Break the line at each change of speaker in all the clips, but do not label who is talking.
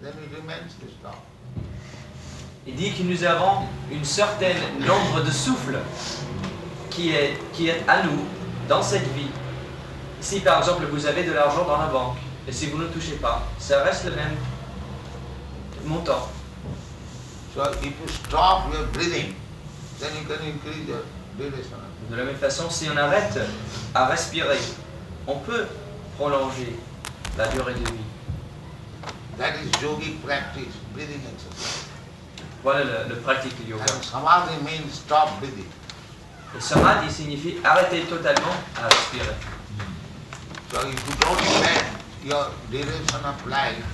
then it remains to stop.
Il dit que nous avons une certaine nombre de souffles qui est à nous dans cette vie. Si par exemple vous avez de l'argent dans la banque et si vous ne touchez pas, ça reste le même montant.
So if you stop your breathing, then you can increase your duration.
De la même façon, si on arrête à respirer, on peut prolonger la durée de vie.
That is yogic practice, breathing exercise.
Voilà le pratique du yoga.
And samadhi means stop breathing.
Et samadhi signifie arrêter totalement à respirer.
So if you don't expand your duration of life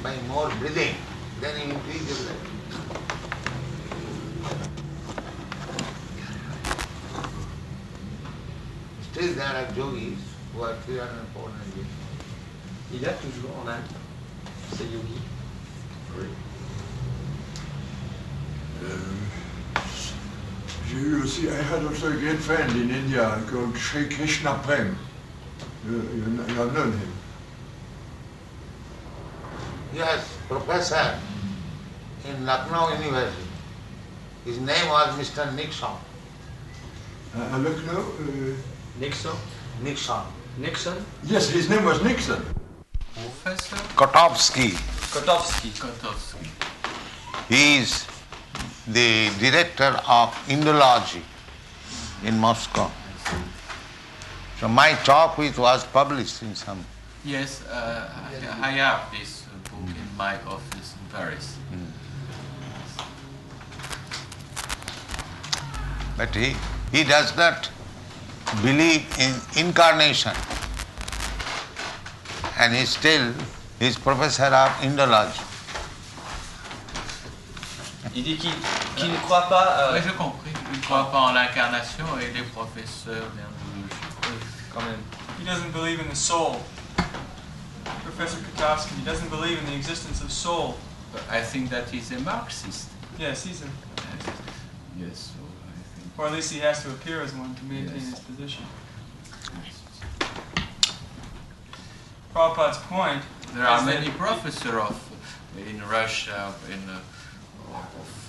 by more breathing, then you increase your life. Still there are yogis who are 300, 400 years.
Il y a toujours en Inde ces yogis.
Oui. J'ai eu aussi, I had also a great friend in India called Sri Krishna Prem. You have known him.
Yes, professor in Lucknow University. His name was Mr. Nixon.
Lucknow?
Nixon?
Nixon.
Nixon?
Yes, his name was Nixon.
Professor
Kotovsky.
Kotovsky.
Kotovsky.
He is the director of Indology in Moscow. So my talk with was published in some.
Yes, I have this book in my office in Paris.
But he does not believe in incarnation. And he still is professor of Indology.
Il dit qu'il ne croit pas.
Oui, j'ai compris. Il ne croit pas en l'incarnation et il est professeur d'indologie.
Quand même.
He doesn't believe in the soul. Professor Kotovsky, he doesn't believe in the existence of soul.
But I think that he's a Marxist.
Yes, he's a,
Yes, so I think.
or at least he has to appear as one to maintain
Yes.
his position. Prabhupada's point
There are
is
many
that
professors in Russia of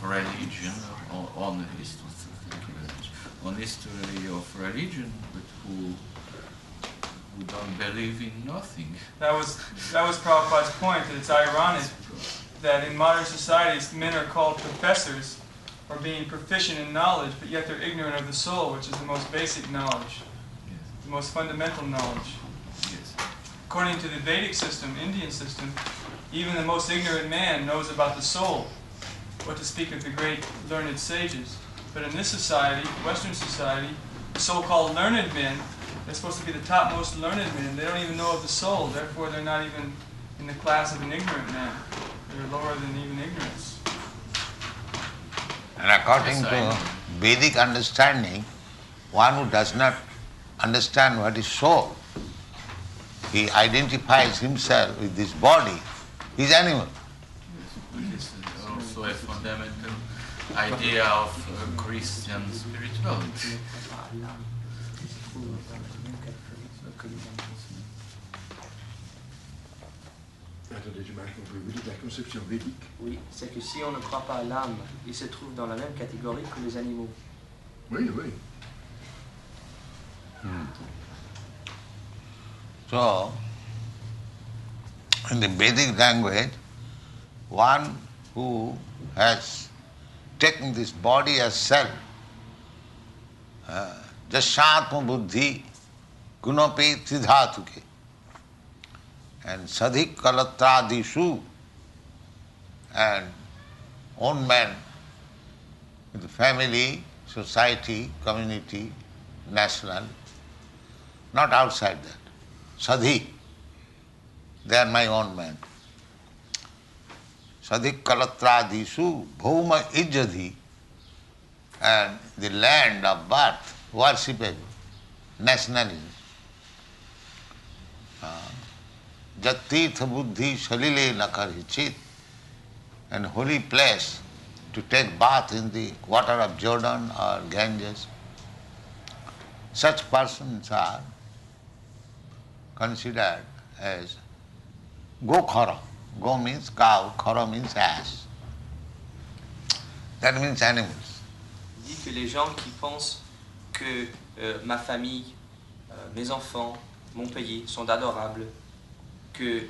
religion on history of religion, but who don't believe in nothing.
that was Prabhupada's point, that it's ironic that in modern societies men are called professors or being proficient in knowledge, but yet they're ignorant of the soul, which is the most basic knowledge,
Yes.
the most fundamental knowledge.
Yes.
According to the Vedic system, Indian system, even the most ignorant man knows about the soul, what to speak of the great learned sages. But in this society, Western society, the so-called learned men, they're supposed to be the topmost learned men. They don't even know of the soul, therefore they're not even in the class of an ignorant man. They're lower than even ignorance.
And according to Vedic understanding, one who does not understand what is soul, he identifies himself with this body, is animal.
This is also a fundamental idea of Christian spirituality.
Attendez, j'ai mal compris. Vous dites la conception védique.
Oui, c'est que si on ne croit pas à l'âme, il se trouve dans la même catégorie que les animaux.
Oui, oui.
So, in the Vedic language, one who has taken this body as self, jashatma buddhi gunape tridhatuke, and sadhik kalatradishu, and own man with the family, society, community, national, not outside that. Sadhi, they are my own man. Sadhik kalatradishu bhauma ijjadhi, and the land of birth, worshipable, nationalism. Jatirtha buddhi shalile nakarhichit, and holy place to take bath in the water of Jordan or Ganges. Such persons are considered as Gokhara. Go means cow, khara means ass. That means animals.
Il dit que les gens qui pensent que ma famille, mes enfants, mon pays sont adorables, que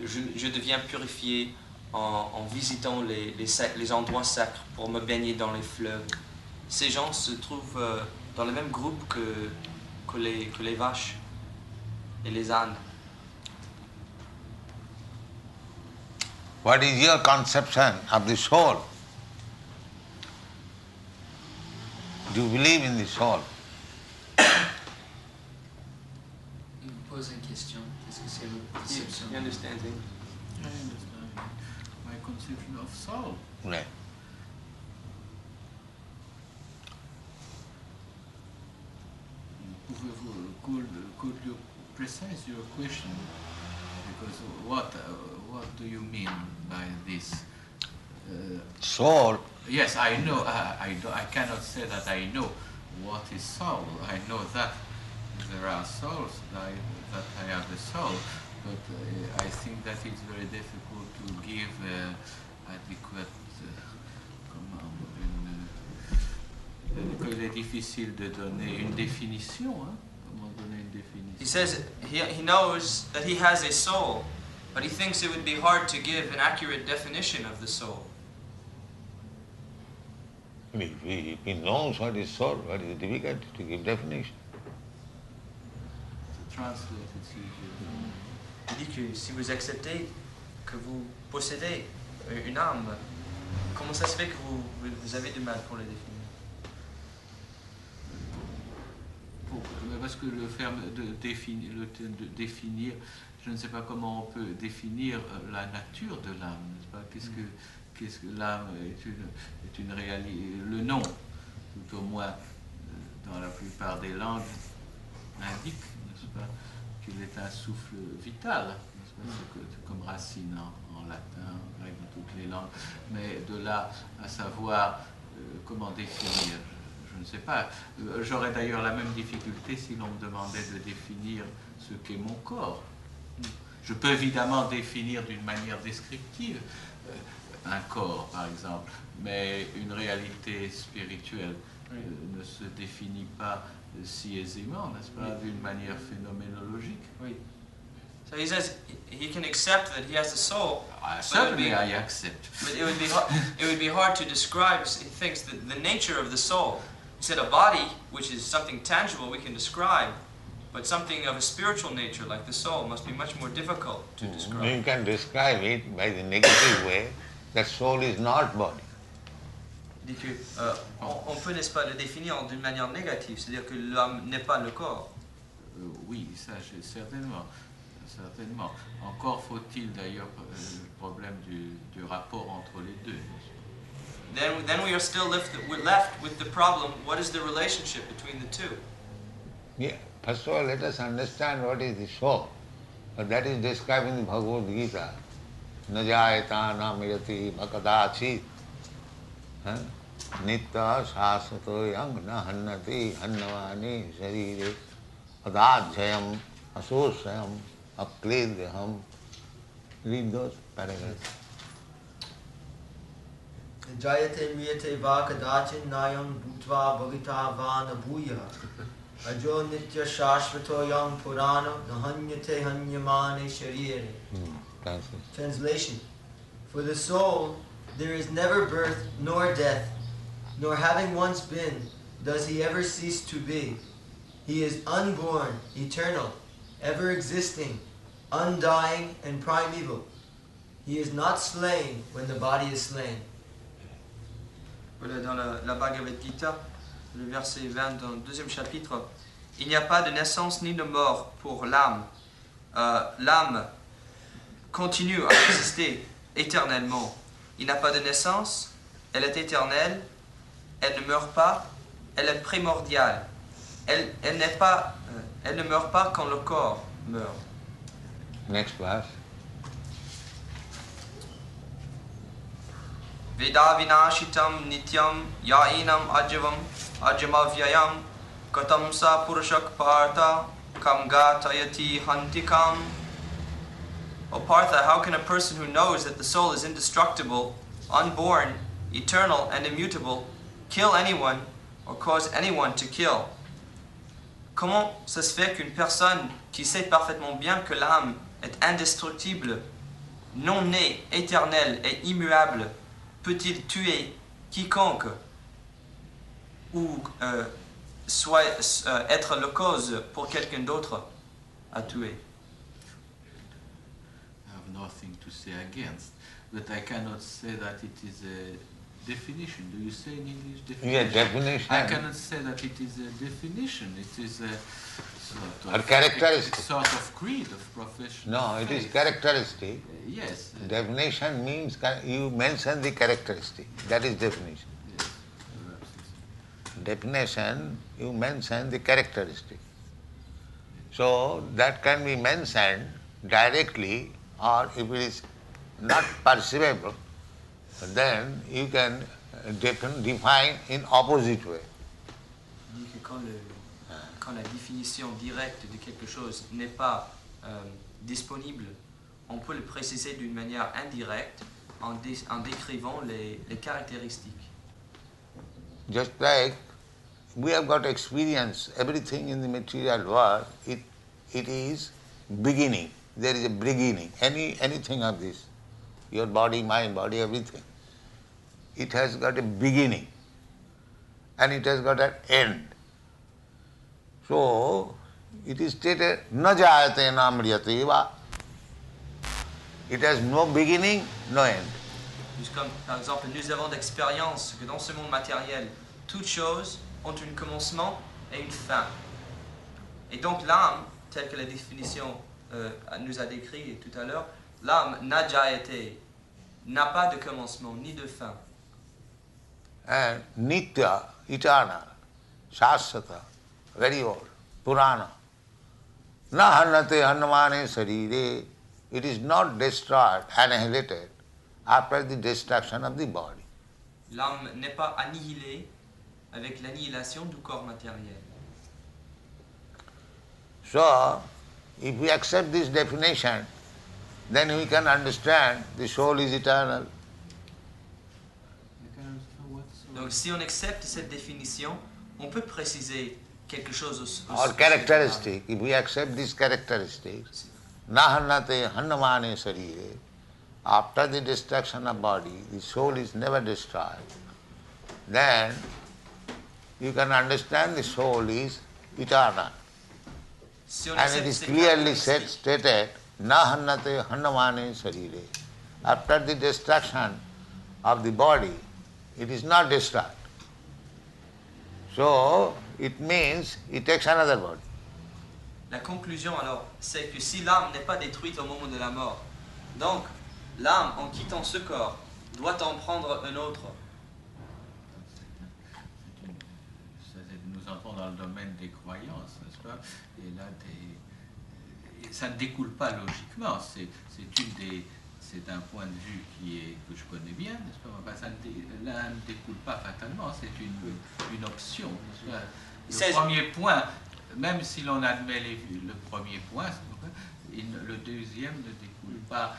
je deviens purifié en visitant les endroits sacres pour me baigner dans les fleuves. Ces gens se trouvent dans le même groupe que les vaches et les ânes.
What is your conception of the soul? Do you believe in the soul?
Il me pose une question. Qu'est-ce que c'est votre conception?
You understand him?
I understand my conception of soul.
Right.
Could you precise your question? Because what do you mean by this?
Soul,
Yes, I know. I cannot say that I know what is soul. I know that there are souls, that I have a soul, but I think that it's very difficult to give adequate. Il est difficile de donner une définition. Hein? Comment donner une définition?
He says he knows that he has a soul, but he thinks it would be hard to give an accurate definition of the soul.
if he knows what is soul, what is difficult to give definition?
To translate it's easier.
Il dit que si vous acceptez que vous possédez une âme, comment ça se fait que vous avez du mal pour le définir?
Parce que le terme de définir, je ne sais pas comment on peut définir la nature de l'âme, n'est-ce pas? Qu'est-ce que l'âme est une réalité? Le nom, tout au moins dans la plupart des langues, indique, n'est-ce pas, qu'il est un souffle vital, n'est-ce pas? C'est comme racine en latin, en grec, dans toutes les langues. Mais de là à savoir comment définir, je ne sais pas. J'aurais d'ailleurs la même difficulté si l'on me demandait de définir ce qu'est mon corps. Je peux évidemment définir d'une manière descriptive un corps, par exemple, mais une réalité spirituelle ne se définit pas si aisément, n'est-ce pas, d'une manière phénoménologique.
Oui. So he says he can accept that he has a soul.
Certainly I accept.
But it would be hard to describe. He thinks that the nature of the soul. He said a body, which is something tangible we can describe, but something of a spiritual nature, like the soul, must be much more difficult to describe.
You can describe it by the negative way, that soul is not body.
Il dit que on peut, n'est-ce pas, le définir d'une manière négative, c'est-à-dire que l'âme n'est pas le corps.
Oui, ça, certainement. Certainement. Encore faut-il d'ailleurs le problème du rapport entre les deux.
Then we are still left with the problem, what is the relationship between the two?
Yeah. First of all, let us understand what is the soul. But that is described in the Bhagavad Gita. Na jayata na mirati makadachit. Nitya sasato yang na hannati hannavani sharire adadhyayam asosayam akledhyam. Read those paragraphs.
Jayate miyate vakadachin nayam bhutva bhavita vana bhuya ajo nitya shashvato yang purana nahanyate hanyamane sharire. Translation. For the soul there is never birth nor death, nor having once been does he ever cease to be. He is unborn, eternal, ever existing, undying and primeval. He is not slain when the body is slain.
Voilà, dans la Bhagavad Gita, le verset 20 dans le deuxième chapitre, il n'y a pas de naissance ni de mort pour l'âme. L'âme continue à exister éternellement. Il n'a pas de naissance, elle est éternelle, elle ne meurt pas, elle est primordiale. Elle ne meurt pas quand le corps meurt.
Next verse.
Veda vinashitam nityam yainam ajamavyayam katam sa purushak partha kam gatayati hantikam. O Partha, how can a person who knows that the soul is indestructible, unborn, eternal, and immutable, kill anyone or cause anyone to kill? Comment ça se fait qu'une personne qui sait parfaitement bien que l'âme est indestructible, non née, éternelle et immuable, peut-il tuer quiconque ou être le cause pour quelqu'un d'autre à tuer?
I have nothing to say against, but I cannot say that it is a definition. Do you say in English definition?
Yeah, definition.
I cannot say that it is a definition. It is a
Or characteristic.
sort of creed of profession.
No, it is characteristic.
Yes.
Definition means you mention the characteristic. That is definition.
Yes.
Definition, you mention the characteristic. So that can be mentioned directly, or if it is not perceivable, then you can define in opposite way.
Il dit que quand la définition directe de quelque chose n'est pas disponible, on peut le préciser d'une manière indirecte en décrivant les caractéristiques.
Just like we have got experience, everything in the material world, it is beginning. There is a beginning. Anything of this, your body, mind, body, everything, it has got a beginning and it has got an end. So, it is stated, na jayate na mriyate eva. It has no beginning, no end.
Juste comme, par exemple, nous avons d'expérience que dans ce monde matériel, toutes choses ont un commencement et une fin. Et donc l'âme, telle que la définition nous a décrit tout à l'heure, l'âme n'a jayate, n'a pas de commencement ni de fin.
And nitya, eternal, shasvata, very old, Purana. Na hannate hannamane sarire. It is not destroyed, annihilated after the destruction of the body.
L'âme n'est pas annihilée avec l'annihilation du corps matériel.
So, if we accept this definition, then we can understand the soul is eternal.
Donc si on accepte cette définition, on peut préciser quelque chose
Or characteristic, if we accept this characteristic, na hannate hannamane sarire, after the destruction of body, the soul is never destroyed, then you can understand the soul is eternal.
Si on
And it is clearly stated, na hannate hannamane sarire. After the destruction of the body, it is not destroyed. So, it means it takes another body.
La conclusion alors, c'est que si l'âme n'est pas détruite au moment de la mort, donc l'âme, en quittant ce corps, doit en prendre un autre.
Nous entrons dans le domaine des croyances, n'est-ce pas? Et là, ça ne découle pas logiquement. C'est un point de vue que je connais bien, n'est-ce pas? Enfin, là ne découle pas fatalement, c'est une option, n'est-ce pas? Le premier point, même si l'on admet le premier point, le deuxième ne découle pas,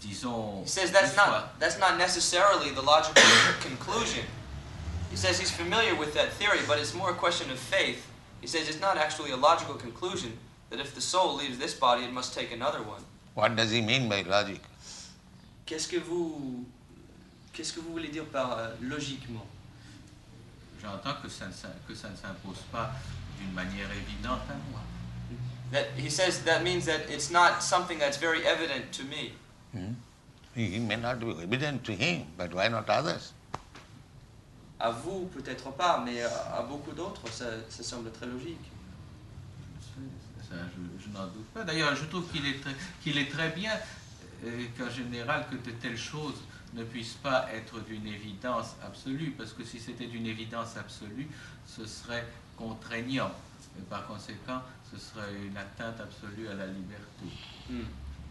disons...
He says that's not necessarily the logical conclusion. He says he's familiar with that theory, but it's more a question of faith. He says it's not actually a logical conclusion that if the soul leaves this body, it must take another one.
What does he mean by logic?
Qu'est-ce que vous voulez dire par logiquement?
J'entends que ça ne s'impose pas d'une manière évidente à moi.
He says that means that it's not something that's very evident to me.
It may not be evident to him, but why not others?
À vous, peut-être pas, mais à beaucoup d'autres, ça semble très logique.
Ça, je n'en doute pas. D'ailleurs, je trouve qu'il est très bien qu'en général, que de telles choses ne puissent pas être d'une évidence absolue, parce que si c'était d'une évidence absolue, ce serait contraignant. Et par conséquent, ce serait une atteinte absolue à la liberté.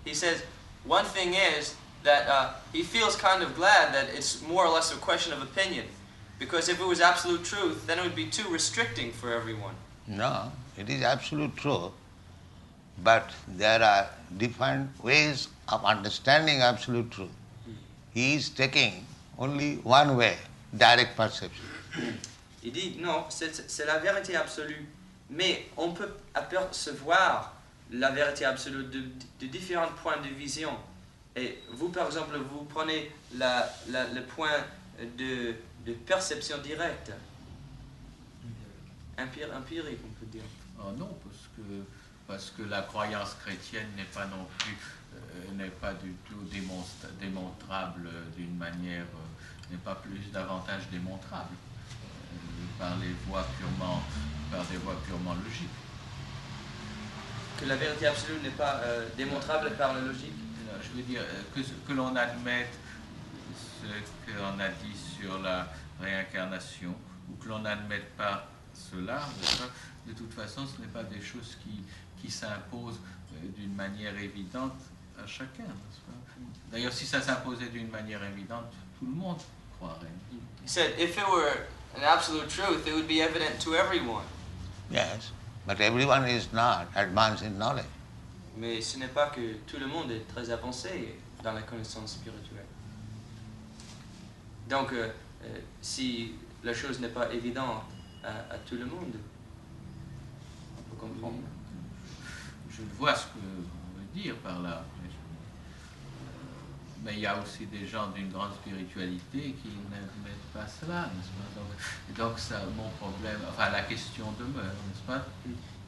He says, one thing is that he feels kind of glad that it's more or less a question of opinion, because if it was absolute truth, then it would be too restricting for everyone.
No, it is absolute truth. but there are different ways of understanding absolute truth. He is taking only one way, direct perception.
Il dit non, c'est la vérité absolue, mais on peut apercevoir la vérité absolue de différents points de vision. Et vous, par exemple, vous prenez le point de perception directe, empirique, on peut dire.
Oh non, parce que la croyance chrétienne n'est pas non plus, n'est pas du tout démontrable d'une manière, n'est pas plus davantage démontrable par des voies purement logiques.
Que la vérité absolue n'est pas démontrable par la logique.
Je veux dire que l'on admette ce qu'on a dit sur la réincarnation ou que l'on n'admette pas cela, de toute façon, ce n'est pas des choses qui s'imposent d'une manière évidente à chacun. D'ailleurs, si ça s'imposait d'une manière évidente, tout le monde croirait.
He said, if it were an absolute truth, it would be evident to everyone.
Yes, but everyone is not advanced in knowledge.
Mais ce n'est pas que tout le monde est très avancé dans la connaissance spirituelle. Donc, si la chose n'est pas évidente à tout le monde, on peut comprendre.
Je vois ce que vous voulez dire par là. Mais il y a aussi des gens d'une grande spiritualité qui n'admettent pas cela, n'est-ce pas? Donc ça, mon problème, enfin la question demeure, n'est-ce pas?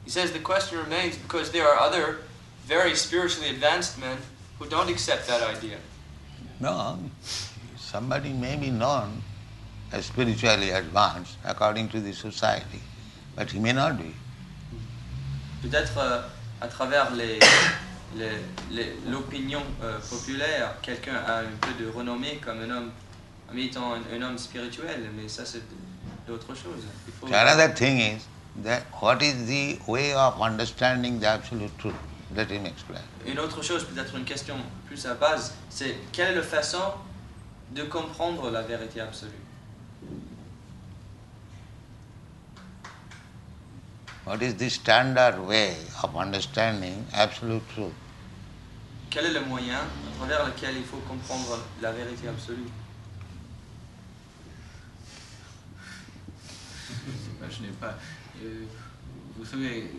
He says the question remains because there are other very spiritually advanced men who don't accept that idea.
No, somebody may be known as spiritually advanced according to the society, but he may not be.
Peut-être à travers l'opinion populaire, quelqu'un a un peu de renommée comme un homme, en étant un homme spirituel, mais ça c'est d'autres choses.
Another thing is that what is the way of understanding the absolute truth? Let him explain.
Une autre chose, peut-être une question plus à base, c'est quelle est la façon de comprendre la vérité absolue?
What is the standard way of understanding absolute truth?
Quel est le moyen à travers lequel il faut comprendre la vérité absolue?
Je n'ai pas. Vous savez,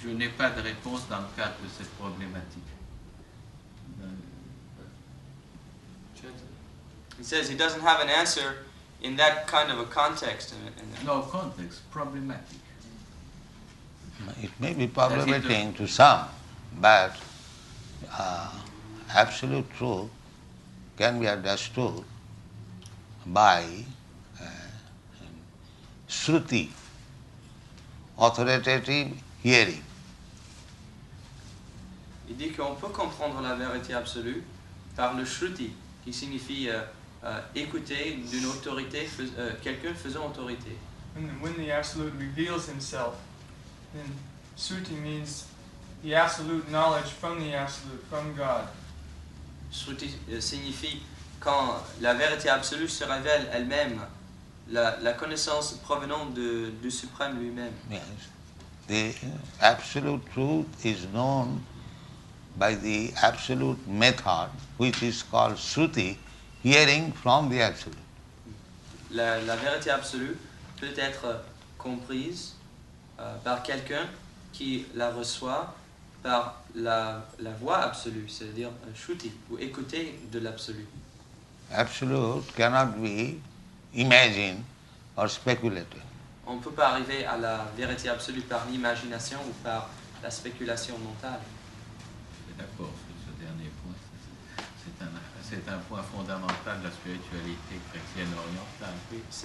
je n'ai pas de réponse dans le cadre de cette problématique.
He says he doesn't have an answer in that kind of a context.
No context, problematic.
It may be problematic to some, but absolute truth can be understood by Shruti, authoritative hearing.
Il dit qu'on peut comprendre la vérité absolue par le Shruti, qui signifie écouter d'une autorité, quelqu'un faisant autorité.
When the Absolute reveals himself, then Shruti means the absolute knowledge from the Absolute, from God.
Shruti signifie quand la vérité absolue se révèle elle-même, la connaissance provenant du Suprême lui-même.
Yes. The absolute truth is known by the absolute method, which is called Shruti, hearing from the absolute.
La vérité absolue peut être comprise par quelqu'un qui la reçoit par la voix absolue, c'est-à-dire Shruti, ou écouter de l'absolu.
Absolute cannot be imagined or speculated.
On ne peut pas arriver à la vérité absolue par l'imagination ou par la spéculation mentale.
Je suis d'accord sur ce dernier point. C'est un point fondamental de la spiritualité chrétienne orientale.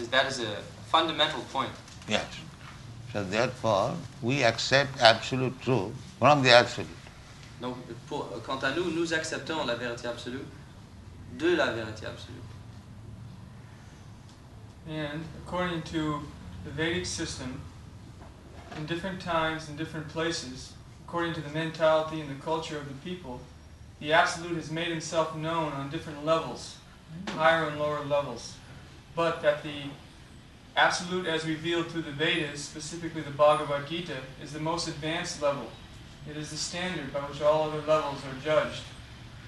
That is a fundamental point.
Yes. So therefore, we accept absolute truth from the absolute.
Donc, quant à nous, nous acceptons la vérité absolue de la vérité absolue.
And according to the Vedic system, in different times and different places, according to the mentality and the culture of the people, the Absolute has made himself known on different levels, higher and lower levels. But that the Absolute as revealed through the Vedas, specifically the Bhagavad Gita, is the most advanced level. It is the standard by which all other levels are judged.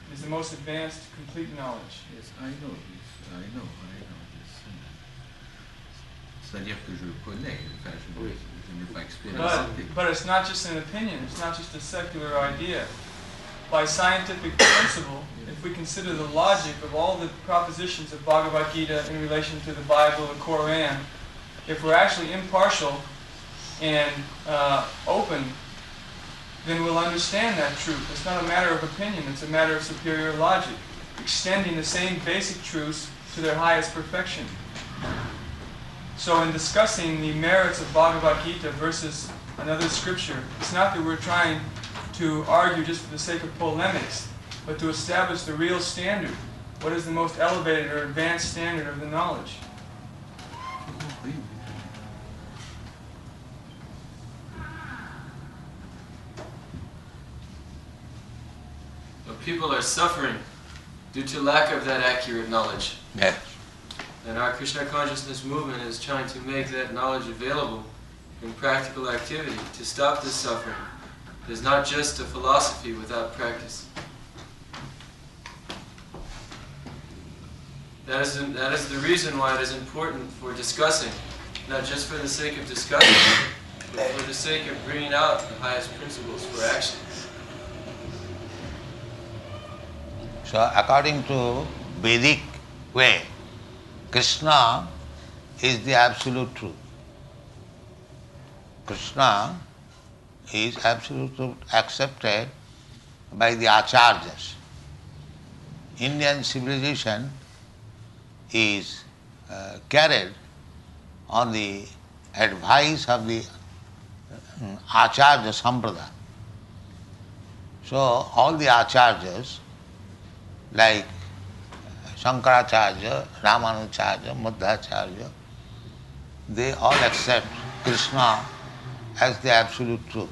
It is the most advanced, complete knowledge.
Yes, I know this. I know this. C'est-à-dire que je le connais. Enfin, je n'ai pas expérimenté.
But it's not just an opinion. It's not just a secular idea. By scientific principle, if we consider the logic of all the propositions of Bhagavad Gita in relation to the Bible and Quran, if we're actually impartial and open, then we'll understand that truth. It's not a matter of opinion, it's a matter of superior logic, extending the same basic truths to their highest perfection. So in discussing the merits of Bhagavad Gita versus another scripture, it's not that we're trying to argue just for the sake of polemics, but to establish the real standard. What is the most elevated or advanced standard of the knowledge?
But people are suffering due to lack of that accurate knowledge.
Yes.
And our Krishna consciousness movement is trying to make that knowledge available in practical activity to stop this suffering. It is not just a philosophy without practice. That is the reason why it is important for discussing, not just for the sake of discussing, but for the sake of bringing out the highest principles for action.
So according to Vedic way, Krishna is the absolute truth. Krishna is absolute truth accepted by the acharyas. Indian civilization is carried on the advice of the acharya sampradaya. So all the acharyas like Shankaracharya, Ramanujacharya, Madhvacharya, they all accept Krishna as the absolute truth.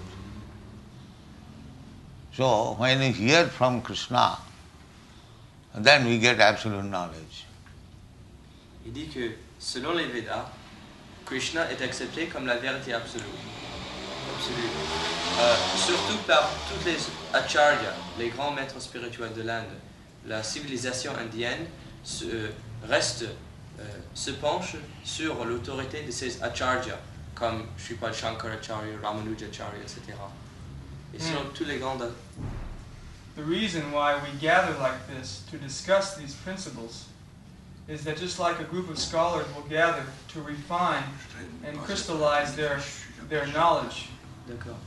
So when we hear from Krishna, then we get absolute knowledge.
Il dit que selon les Védas, Krishna est accepté comme la vérité absolue. Surtout par tous les acharyas, les grands maîtres spirituels de l'Inde. La civilisation indienne se penche sur l'autorité de ces acharyas, comme Srila Shankaracharya, Ramanujacharya, etc. Et selon tous les grands...
The reason why we gather like this to discuss these principles is that just like a group of scholars will gather to refine and crystallize their knowledge.
D'accord.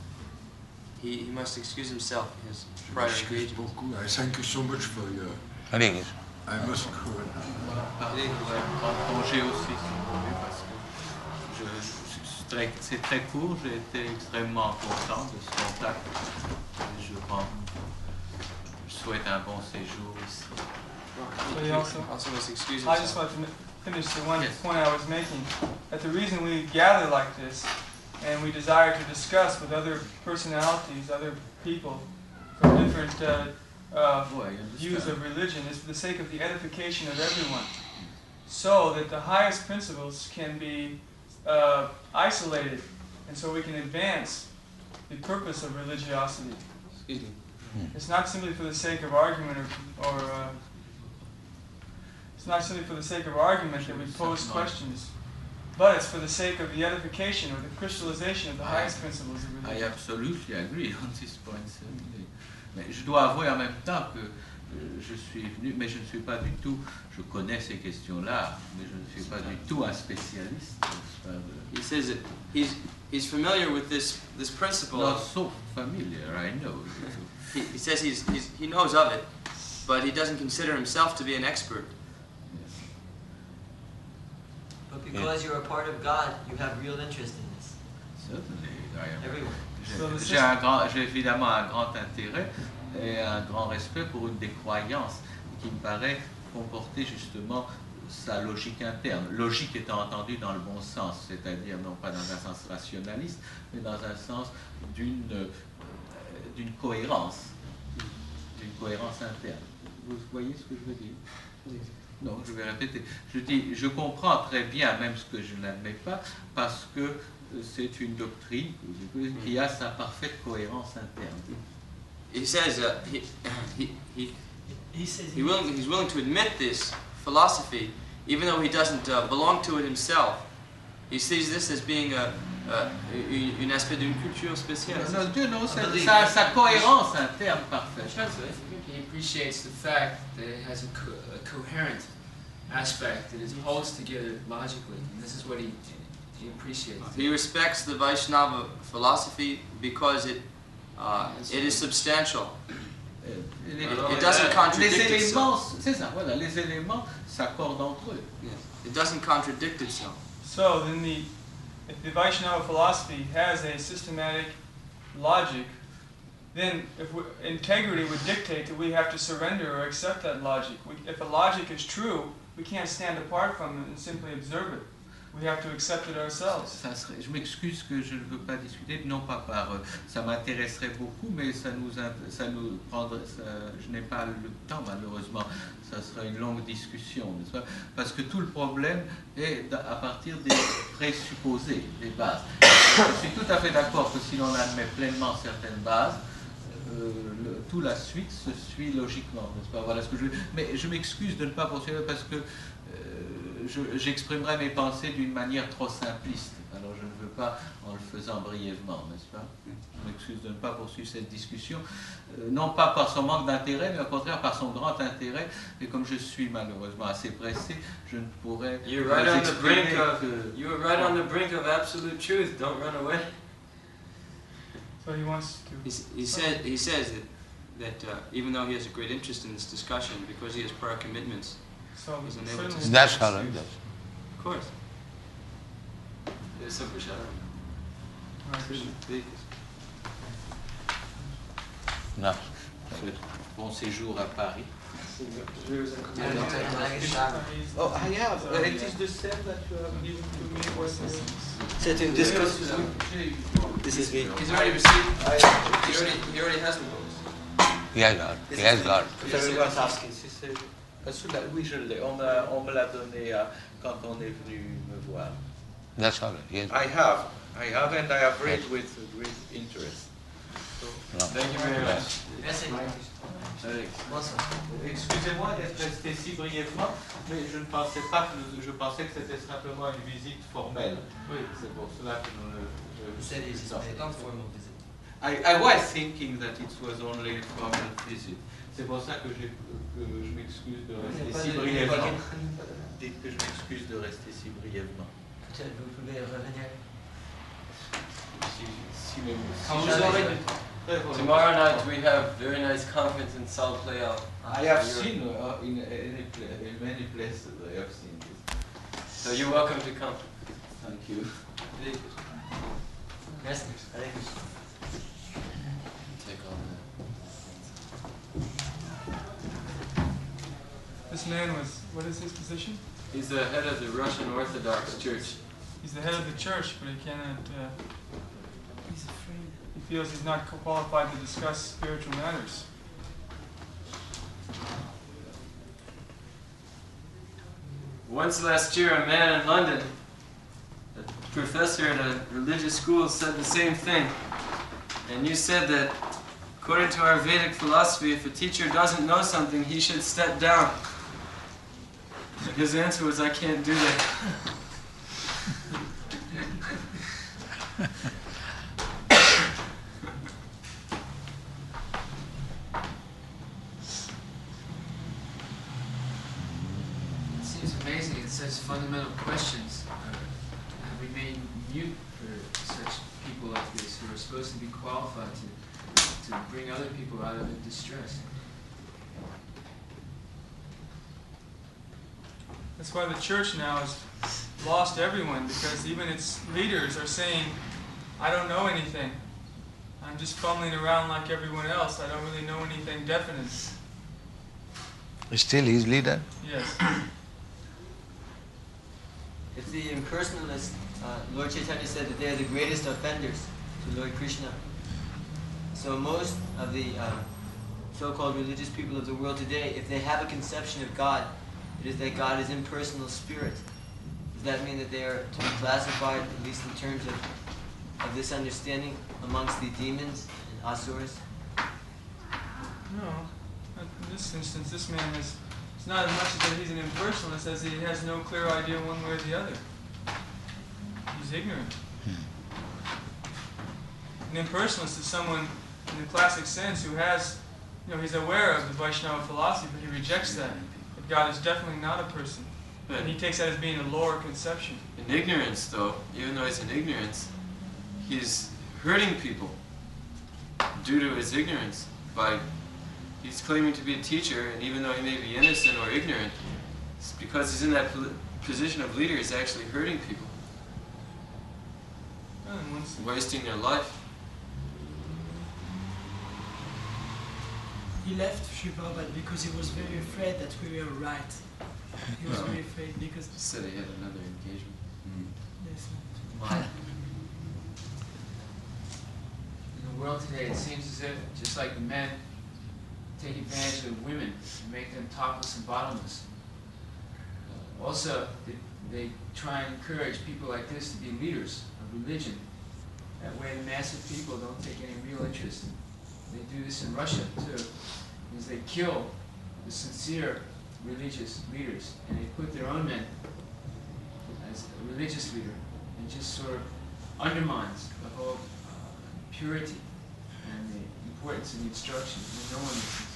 He must excuse himself. He has prior engagement.
Thank you so much for your... I must go now.
Congé aussi, si vous voulez, parce que c'est très court, j'ai été extrêmement content de ce contact. Je souhaite un bon séjour ici.
But he also
must excuse
I
himself.
just want to finish the one point I was making, that the reason we gather like this and we desire to discuss with other personalities, other people from different views of religion is for the sake of the edification of everyone, so that the highest principles can be isolated, and so we can advance the purpose of religiosity.
Excuse me.
It's not simply for the sake of argument or it's not simply for the sake of argument that we pose questions, but it's for the sake of the edification or the crystallization of the highest principles of religion.
I absolutely agree on this point. Mais je dois avouer en même temps que je suis venu, mais je ne suis pas du tout, je connais ces questions-là, mais je ne suis pas du tout un spécialiste.
He says that he's familiar with this principle.
Not so familiar, I know.
He says he knows of it, but he doesn't consider himself to be an expert.
But because you're a part of God, you have real interest in this.
Certainly, I am.
Everyone.
J'ai évidemment un grand intérêt et un grand respect pour une des croyances qui me paraît comporter justement sa logique interne. Logique étant entendue dans le bon sens, c'est-à-dire non pas dans un sens rationaliste, mais dans un sens d'une cohérence interne. Vous voyez ce que je veux dire? Non, je vais répéter. Je dis, je comprends très bien, même ce que je n'admets pas, parce que c'est une doctrine qui a sa parfaite cohérence interne.
He says he's willing to admit this philosophy, even though he doesn't belong to it himself. He sees this as being un aspect d'une culture spéciale.
Non, sa cohérence interne parfaite.
He appreciates the fact that it has a coherent aspect, that it holds together logically, and this is what he appreciates.
He respects the Vaishnava philosophy because it is substantial. It doesn't contradict itself.
C'est ça, voilà, les éléments s'accordent entre eux.
Yes. It doesn't contradict itself.
So then if the Vaishnava philosophy has a systematic logic, then integrity would dictate that we have to surrender or accept that logic. If a logic is true, we can't stand apart from it and simply observe it. We have to accept it ourselves.
Je m'excuse que je ne veux pas discuter, non pas par... ça m'intéresserait beaucoup, mais ça nous prendrait... je n'ai pas le temps, malheureusement. Ça sera une longue discussion, n'est-ce pas? Parce que tout le problème est à partir des présupposés, des bases. Je suis tout à fait d'accord que si l'on admet pleinement certaines bases, tout la suite se suit logiquement, n'est-ce pas? Voilà ce que mais je m'excuse de ne pas poursuivre parce que j'exprimerai mes pensées d'une manière trop simpliste. Alors je ne veux pas en le faisant brièvement, n'est-ce pas? Je m'excuse de ne pas poursuivre cette discussion, non pas par son manque d'intérêt, mais au contraire par son grand intérêt. Et comme je suis malheureusement assez pressé, je ne pourrais
You're right on the brink of absolute truth. Don't run away.
So he wants to.
He says that even though he has a great interest in this discussion, because he has prior commitments,
So
he's unable to.
That's all right.
Of course. It's super shallow.
No.
Bon séjour à Paris.
Oh,
I have. It is the same that you have given to me.
C'est une discussion. This is me.
He's already received. He already has the books.
He has got.
Oui, je l'ai. On me l'a donné quand on est venu me voir.
That's all right. Yes.
I have, and I have read with great interest. So,
No.
Thank you very much.
Merci.
Excusez-moi d'être resté si brièvement, mais je ne pensais pas que je pensais que c'était simplement une visite formelle. Oui, c'est pour cela que nous I was thinking that it was only a formal visit. C'est pour ça que je m'excuse de rester si brièvement. Dites que je m'excuse de rester si brièvement.
Peut-être vous pouvez revenir.
Tomorrow night we have very nice conference in South Playoff.
I have seen in many places I have seen this.
So you're welcome to come.
Thank you.
Merci.
Take on
This man was. What is his position?
He's the head of the Russian Orthodox Church.
He's the head of the church, but he cannot. He's afraid. He feels he's not qualified to discuss spiritual matters.
Once last year, a man in London, a professor at a religious school, said the same thing. And you said that, according to our Vedic philosophy, if a teacher doesn't know something, he should step down. His answer was, I can't do that.
It seems amazing that such fundamental questions have remained mute for such people like this who are supposed to be qualified to bring other people out of distress.
That's why the church now has lost everyone, because even its leaders are saying, I don't know anything. I'm just fumbling around like everyone else. I don't really know anything definite.
Still his leader?
Yes.
It's the impersonalists. Lord Chaitanya said that they are the greatest offenders to Lord Krishna. So most of the so-called religious people of the world today, if they have a conception of God, it is that God is impersonal spirit. Does that mean that they are to be classified, at least in terms of of this understanding amongst the demons and asuras?
No, not in this instance. This man is. It's not as much as that he's an impersonalist as he has no clear idea one way or the other. He's ignorant. An impersonalist is someone, in the classic sense, who has, he's aware of the Vaishnava philosophy, but he rejects that. That God is definitely not a person. And he takes that as being a lower conception.
In ignorance, though, even though he's in ignorance, he's hurting people due to his ignorance. He's claiming to be a teacher, and even though he may be innocent or ignorant, it's because he's in that position of leader, he's actually hurting people, wasting their life.
He left Srila Prabhupada because he was very afraid that we were right. He was very afraid because...
He said he had another engagement.
Yes.
Maya. In the world today, it seems as if, just like the men take advantage of women and make them topless and bottomless, also they try and encourage people like this to be leaders of religion. That way the mass of people don't take any real interest. They do this in Russia too, is they kill the sincere religious leaders and they put their own men as a religious leader, and just sort of undermines the whole purity and the importance of the instruction. And no one listens.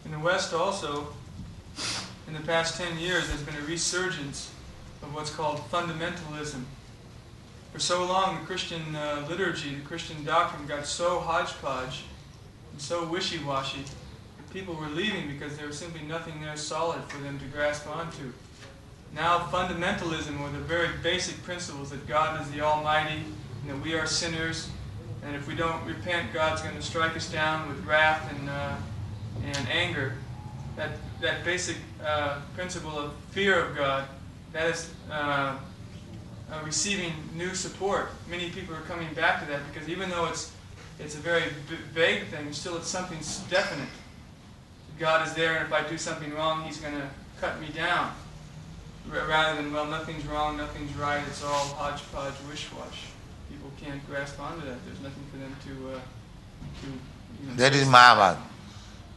In the West also, in the past 10 years, there's been a resurgence of what's called fundamentalism. For so long, the Christian liturgy, the Christian doctrine got so hodgepodge and so wishy-washy that people were leaving because there was simply nothing there solid for them to grasp onto. Now fundamentalism, or the very basic principles that God is the Almighty, and that we are sinners, and if we don't repent, God's going to strike us down with wrath and anger. That basic principle of fear of God, that is receiving new support. Many people are coming back to that because even though it's a very vague thing, still it's something definite. God is there, and if I do something wrong, He's going to cut me down. Rather than, well, nothing's wrong, nothing's right, it's all hodgepodge, wish-wash. People can't grasp onto that. There's nothing for them to
That is Mayavad.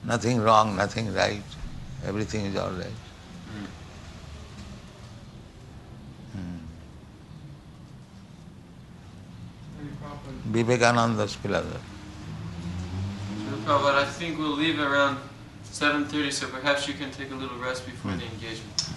Nothing wrong, nothing right. Everything is all right. Vivekananda's philosophy.
Prabhupada, I think we'll leave around 7:30, so perhaps you can take a little rest before the engagement.